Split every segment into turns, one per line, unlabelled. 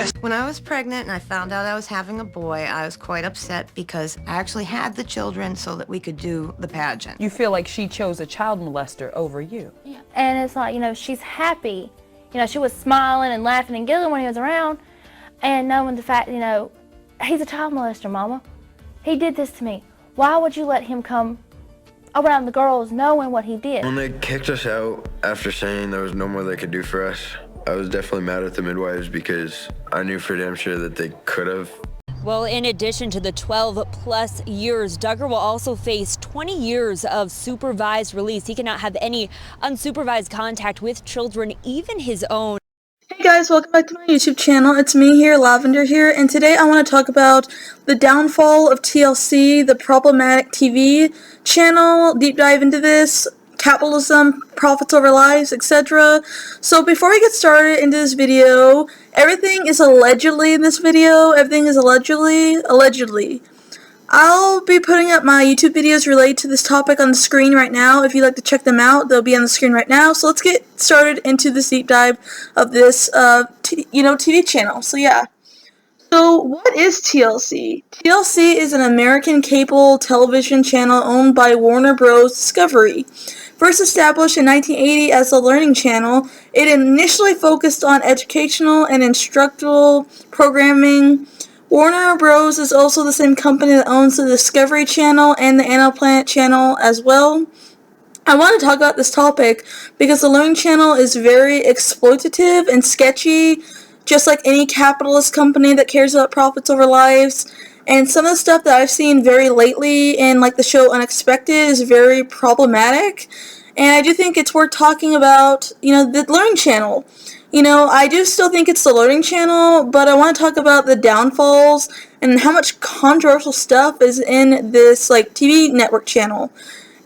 best.
When I was pregnant and I found out I was having a boy, I was quite upset because I actually had the children so that we could do the pageant.
You feel like she chose a child molester over you.
Yeah. And it's like, she's happy. She was smiling and laughing and giggling when he was around, and knowing the fact, he's a child molester, Mama. He did this to me. Why would you let him come around the girls knowing what he did?
When they kicked us out after saying there was no more they could do for us, I was definitely mad at the midwives because I knew for damn sure that they could have.
Well, in addition to the 12+ years, Duggar will also face 20 years of supervised release. He cannot have any unsupervised contact with children, even his own.
Hey guys, welcome back to my YouTube channel. It's me here, Lavender here, and today I want to talk about the downfall of TLC, the problematic TV channel, deep dive into this, capitalism, profits over lives, etc. So before we get started into this video, everything is allegedly in this video. Everything is allegedly. I'll be putting up my YouTube videos related to this topic on the screen right now. If you'd like to check them out, they'll be on the screen right now. So let's get started into this deep dive of this, TV channel. So yeah. So what is TLC? TLC is an American cable television channel owned by Warner Bros. Discovery. First established in 1980 as a learning channel, it initially focused on educational and instructional programming. Warner Bros. Is also the same company that owns the Discovery Channel and the Animal Planet channel as well. I want to talk about this topic because the Learning Channel is very exploitative and sketchy, just like any capitalist company that cares about profits over lives. And some of the stuff that I've seen very lately in like the show Unexpected is very problematic. And I do think it's worth talking about, the Learning Channel. I do still think it's the Learning Channel, but I want to talk about the downfalls and how much controversial stuff is in this TV network channel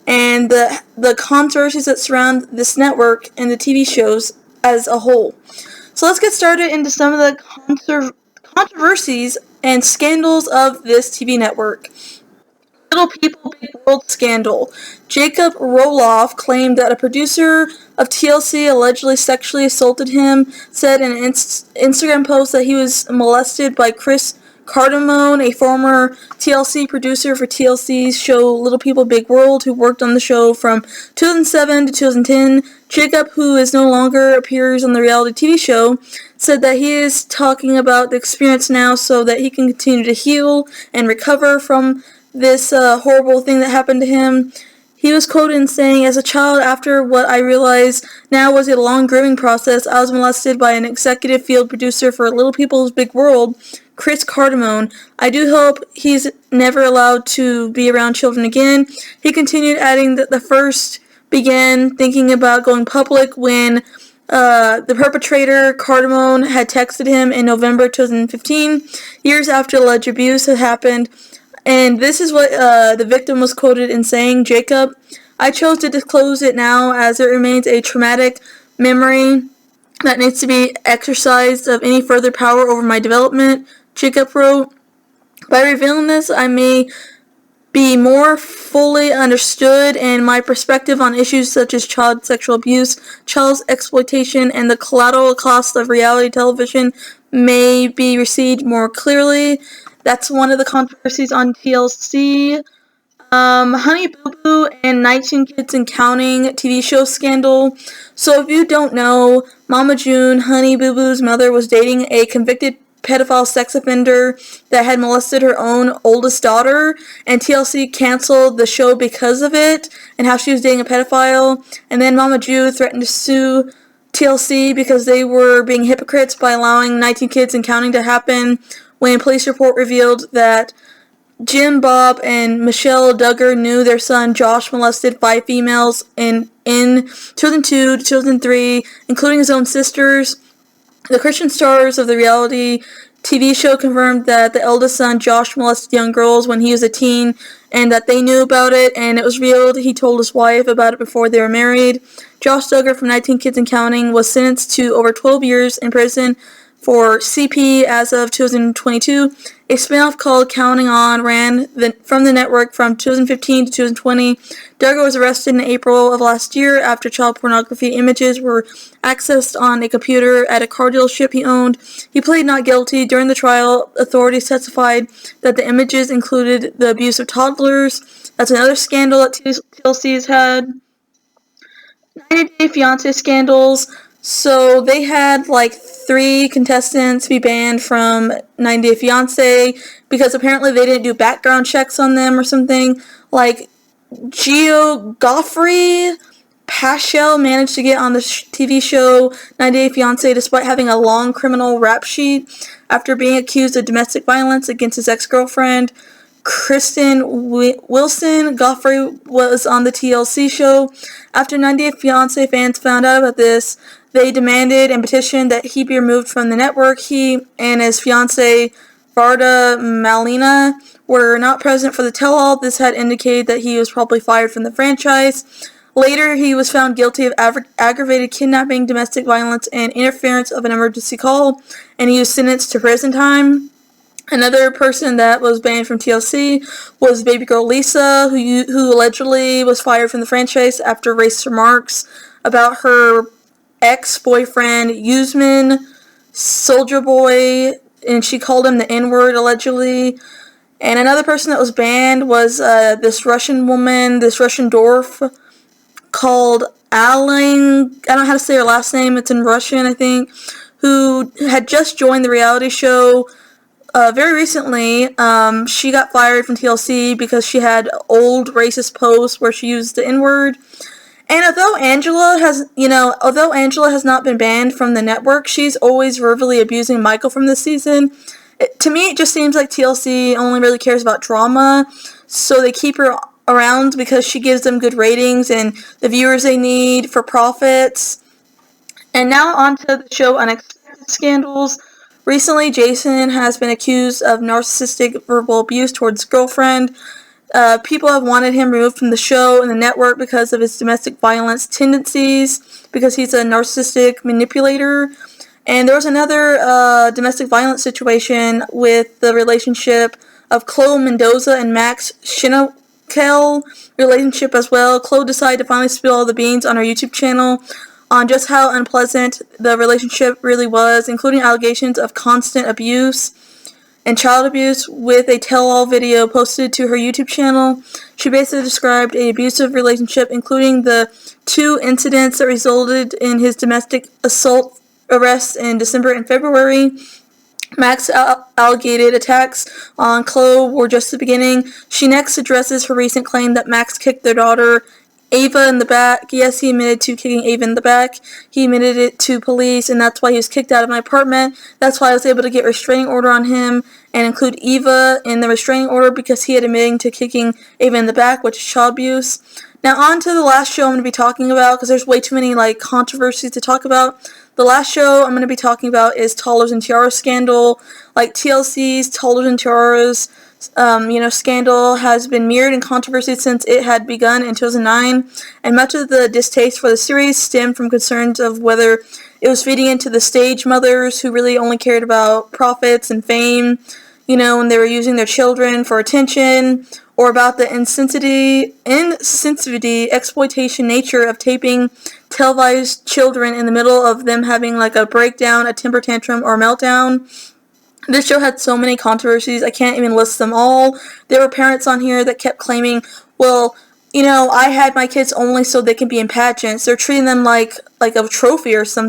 and the controversies that surround this network and the TV shows as a whole. So let's get started into some of the controversies and scandals of this TV network. Little People Big World Scandal. Jacob Roloff claimed that a producer of TLC allegedly sexually assaulted him, said in an Instagram post that he was molested by Chris Cardamone, a former TLC producer for TLC's show Little People Big World, who worked on the show from 2007 to 2010. Jacob, who is no longer appears on the reality TV show, said that he is talking about the experience now so that he can continue to heal and recover from this horrible thing that happened to him. He was quoted in saying, "As a child, after what I realized now was a long grooming process, I was molested by an executive field producer for Little People's Big World, Chris Cardamone. I do hope he's never allowed to be around children again." He continued, adding that the first began thinking about going public when the perpetrator, Cardamone, had texted him in November 2015, years after alleged abuse had happened. And this is what the victim was quoted in saying, "Jacob, I chose to disclose it now as it remains a traumatic memory that needs to be exercised of any further power over my development," Jacob wrote. "By revealing this, I may be more fully understood, and my perspective on issues such as child sexual abuse, child exploitation, and the collateral cost of reality television may be received more clearly." That's one of the controversies on TLC. Honey Boo Boo and 19 Kids and Counting TV show scandal. So if you don't know, Mama June, Honey Boo Boo's mother, was dating a convicted pedophile sex offender that had molested her own oldest daughter, and TLC canceled the show because of it and how she was dating a pedophile. And then Mama June threatened to sue TLC because they were being hypocrites by allowing 19 Kids and Counting to happen, when a police report revealed that Jim Bob and Michelle Duggar knew their son Josh molested 5 females in 2002 to 2003, including his own sisters. The Christian stars of the reality TV show confirmed that the eldest son Josh molested young girls when he was a teen, and that they knew about it, and it was revealed he told his wife about it before they were married. Josh Duggar from 19 Kids and Counting was sentenced to over 12 years in prison for CP as of 2022, A spin-off called Counting On ran from the network from 2015 to 2020. Duggar was arrested in April of last year after child pornography images were accessed on a computer at a car dealership he owned. He pleaded not guilty. During the trial, authorities testified that the images included the abuse of toddlers. That's another scandal that TLC has had. 90 Day Fiancé Scandals. So they had like 3 contestants be banned from 90 Day Fiancé because apparently they didn't do background checks on them or something. Like Gio Goffrey Paschal managed to get on the TV show 90 Day Fiancé despite having a long criminal rap sheet after being accused of domestic violence against his ex-girlfriend. Kristen Wilson Goffrey was on the TLC show. After 90 Day Fiancé fans found out about this, they demanded and petitioned that he be removed from the network. He and his fiancée, Varda Malina, were not present for the tell-all. This had indicated that he was probably fired from the franchise. Later, he was found guilty of aggravated kidnapping, domestic violence, and interference of an emergency call, and he was sentenced to prison time. Another person that was banned from TLC was baby girl Lisa, who allegedly was fired from the franchise after racist remarks about her ex-boyfriend, Usman Soldier Boy, and she called him the N-word, allegedly. And another person that was banned was this Russian woman, this Russian dwarf called Aling, I don't know how to say her last name, it's in Russian, I think, who had just joined the reality show very recently. She got fired from TLC because she had old racist posts where she used the N-word. And although Angela has not been banned from the network, she's always verbally abusing Michael from this season. To me, it just seems like TLC only really cares about drama, so they keep her around because she gives them good ratings and the viewers they need for profits. And now on to the show Unexpected Scandals. Recently, Jason has been accused of narcissistic verbal abuse towards his girlfriend. People have wanted him removed from the show and the network because of his domestic violence tendencies, because he's a narcissistic manipulator. And there was another domestic violence situation with the relationship of Khloe Mendoza and Max Schnickel relationship as well. Khloe decided to finally spill all the beans on her YouTube channel on just how unpleasant the relationship really was, including allegations of constant abuse and child abuse, with a tell-all video posted to her YouTube channel. She basically described an abusive relationship, including the 2 incidents that resulted in his domestic assault arrests in December and February. Max allegated attacks on Khloe were just the beginning. She next addresses her recent claim that Max kicked their daughter Ava in the back. Yes, he admitted to kicking Ava in the back. He admitted it to police, and that's why he was kicked out of my apartment. That's why I was able to get a restraining order on him and include Eva in the restraining order, because he had admitted to kicking Ava in the back, which is child abuse. Now on to the last show I'm going to be talking about, because there's way too many controversies to talk about. The last show I'm going to be talking about is Toddlers and Tiaras Scandal. TLC's Toddlers and Tiaras scandal has been mirrored in controversy since it had begun in 2009, and much of the distaste for the series stemmed from concerns of whether it was feeding into the stage mothers who really only cared about profits and fame, when they were using their children for attention, or about the insensitivity, exploitation nature of taping televised children in the middle of them having a breakdown, a temper tantrum, or meltdown. This show had so many controversies, I can't even list them all. There were parents on here that kept claiming, well, I had my kids only so they can be in pageants. They're treating them like a trophy or something.